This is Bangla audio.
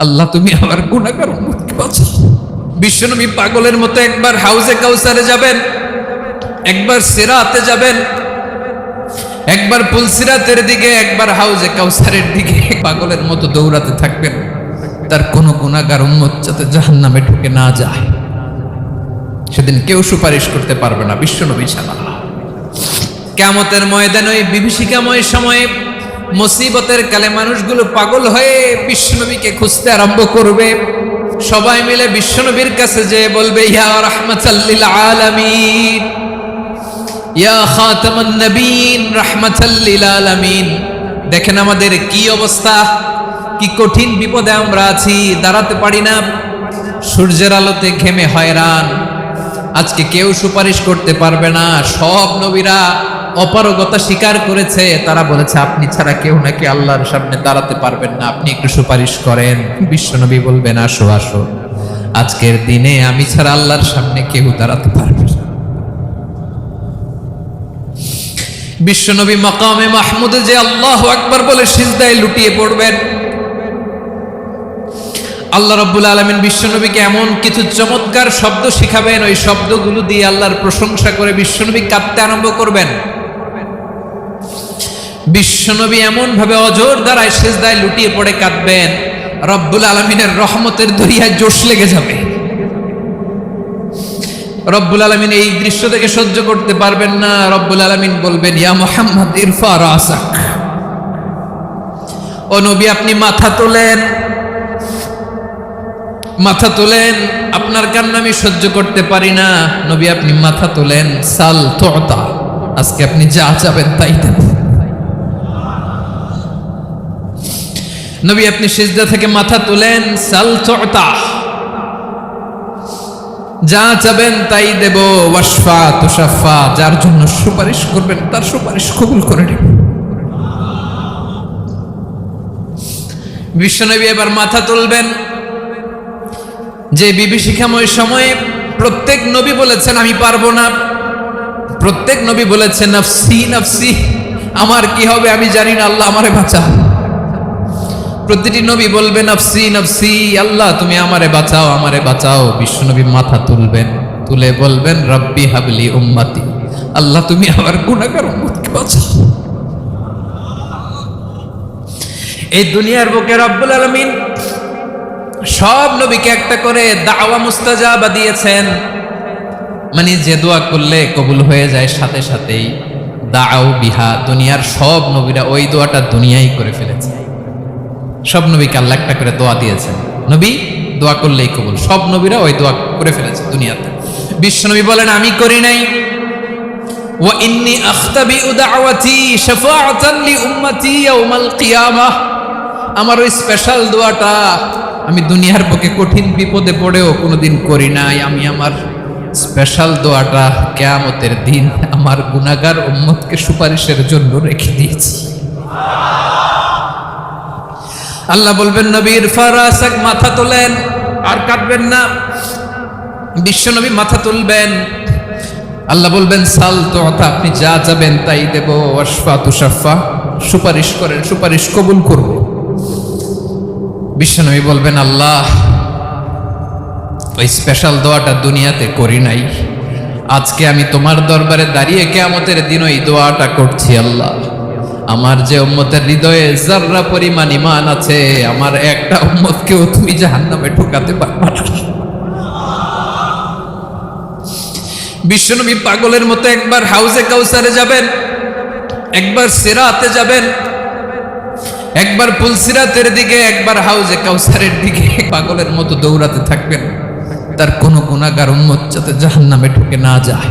আল্লাহ তুমি আমার গুনাহগার উম্মতকে বাঁচাও। বিশ্বনবী পাগলের মতো একবার হাউজে কাউসারে যাবেন, একবার সিরাতে যাবেন, একবার পুলসিরাতের দিকে, একবার হাউজে কাউসারের দিকে পাগলের মতো দৌড়াতে থাকবেন, তার কোনো গুনাহগার উম্মত যাতে জাহান্নামে ঢুকে না যায়। সেদিন কেউ সুপারিশ করতে পারবে না বিশ্বনবী ছাড়া। কিয়ামতের ময়দানে ওই বিভীষিকাময় সময়ে মুসিবতের কালে মানুষগুলো পাগল হয়ে বিশ্বনবীকে খুঁজতে আরম্ভ করবে। সবাই মিলে বিশ্বনবীর কাছে যেয়ে বলবে, ইয়া রাহমাতাল লিল আলামিন, ইয়া খাতামান নবীন, রাহমাতাল লিল আলামিন। দেখেন আমাদের কি অবস্থা, কি কঠিন বিপদে আমরা আছি, দাঁড়াতে পারি না, সূর্যের আলোতে ঘেমে হয়রান। আজকে কেউ সুপারিশ করতে পারবে না। সব নবীরা অপারগতা স্বীকার করেছে, তারা বলেছে আপনি ছাড়া কেউ নাকি আল্লাহর সামনে দাঁড়াতে পারবেন না, আপনি একটু সুপারিশ করেন। বিশ্বনবী বলবেন, আসো আসো, আজকের দিনে আমি ছাড়া আল্লাহর সামনে কেউ দাঁড়াতে পারবে না। বিশ্বনবী মাকামে মাহমুদে যে আল্লাহু আকবার বলে সিজদায় লুটিয়ে পড়বেন, আল্লাহ রাব্বুল আলামিন বিশ্বনবীকে এমন কিছু চমৎকার শব্দ শিখাবেন, ওই শব্দগুলো দিয়ে আল্লাহর প্রশংসা করে বিশ্বনবী কাঁদতে আরম্ভ করবেন। বিশ্বনবী এমন ভাবে অজর দ্বারায় সিজদায় লুটিয়ে পড়ে কাঁদবেন, রব্বুল আলামিনের রহমতের দরিয়ায় জোশ লেগে যাবে। রব্বুল আলামিন এই দৃশ্য থেকে সহ্য করতে পারবেন না। রব্বুল আলামিন বলবেন, ইয়া মুহাম্মদ ইরফা রাসাক, ও নবী আপনি মাথা তোলেন, মাথা তোলেন, আপনার কান্না আমি সহ্য করতে পারি না। নবী আপনি মাথা তোলেন, সাল তুতা, আজকে আপনি যা চাবেন তাই দেব। নবী আপনি সিজদা থেকে মাথা তুলেন, সাল তুতা, যা চাবেন তাই দেব। ওয়াশফা তুশাফা, যার জন্য সুপারিশ করবেন তার সুপারিশ কবুল করে নেব। বিশ্বনবী এবার মাথা তুলবেন। যে বিভীষিকাময় সময়ে প্রত্যেক নবী বলেছেন আমি পারবো না, প্রত্যেক নবী বলেছেন নফসি নফসি, আমার কি হবে আমি জানি না, আল্লাহ আমারে বাঁচাও। প্রতিটি নবী বলবে নফসি নফসি, আল্লাহ তুমি আমারে বাঁচাও, আমারে বাঁচাও। বিশ্বনবী মাথা তুলবেন, তুলে বলবেন রব্বি হাবলি উম্মতি, আল্লাহ তুমি আমার গুনাহগার উম্মতকে বাঁচাও। এই দুনিয়ার বুকে রব্বুল আলামিন সব নবীকে একটা করে দাওয়া মুস্তাজাবা দিয়েছেন, মানে যে দোয়া করলে কবুল হয়ে যায় সাথে সাথেই। দাও বিহা, দুনিয়ার সব নবীরা ওই দোয়াটা দুনিয়ায় করে ফেলেছে। সব নবীকে আল্লাহ একটা করে দোয়া দিয়েছেন, নবী দোয়া করলেই কবুল। সব নবীরা ওই দোয়া করে ফেলেছে দুনিয়াতে। বিশ্বনবী বলেন আমি করি নাই। ওয়া ইন্নী আখতাবিউ দাওয়াতি শাফাআতান লি উম্মতি ইয়াউমাল কিয়ামাহ, আমার ওই স্পেশাল দোয়াটা আমি দুনিয়ার বুকে কঠিন বিপদে পড়েও কোনোদিন করি নাই। আমি আমার স্পেশাল দোয়াটা কিয়ামতের দিন আমার গুনাহগার উম্মতকে সুপারিশের জন্য রেখে দিয়েছি। আল্লাহ বলবেন নবীর ফারাসাক, মাথা তোলেন, আর কাঁদবেন না। বিশ্বনবী মাথা তুলবেন, আল্লাহ বলবেন সাল তুতা, আপনি যা চাবেন তাই দেব। ওয়াশফা তুশাফা, সুপারিশ করেন, সুপারিশ কবুল করব। বিশ্বনবী বলবেন আল্লাহ ওই স্পেশাল দোয়াটা দুনিয়াতে করি নাই, আজকে আমি তোমার দরবারে দাঁড়িয়ে কিয়ামতের দিন ওই দোয়াটা করছি। আল্লাহ আমার যে উম্মতের হৃদয়ে যাররা পরিমাণ ঈমান আছে, আমার একটা উম্মতকেও তুমি জাহান্নামে ঢোকাতে পারবে না। বিশ্বনবী পাগলের মতো একবার হাউজে কাউসারে যাবেন, একবার সিরাতে যাবেন, একবার পুলসিরাতের দিকে, একবার হাউজে কাউসারের দিকে পাগলের মতো দৌড়াতে থাকবেন, তার কোনো গুনাহগার উম্মত যাতে জাহান্নামে ঢুকে না যায়।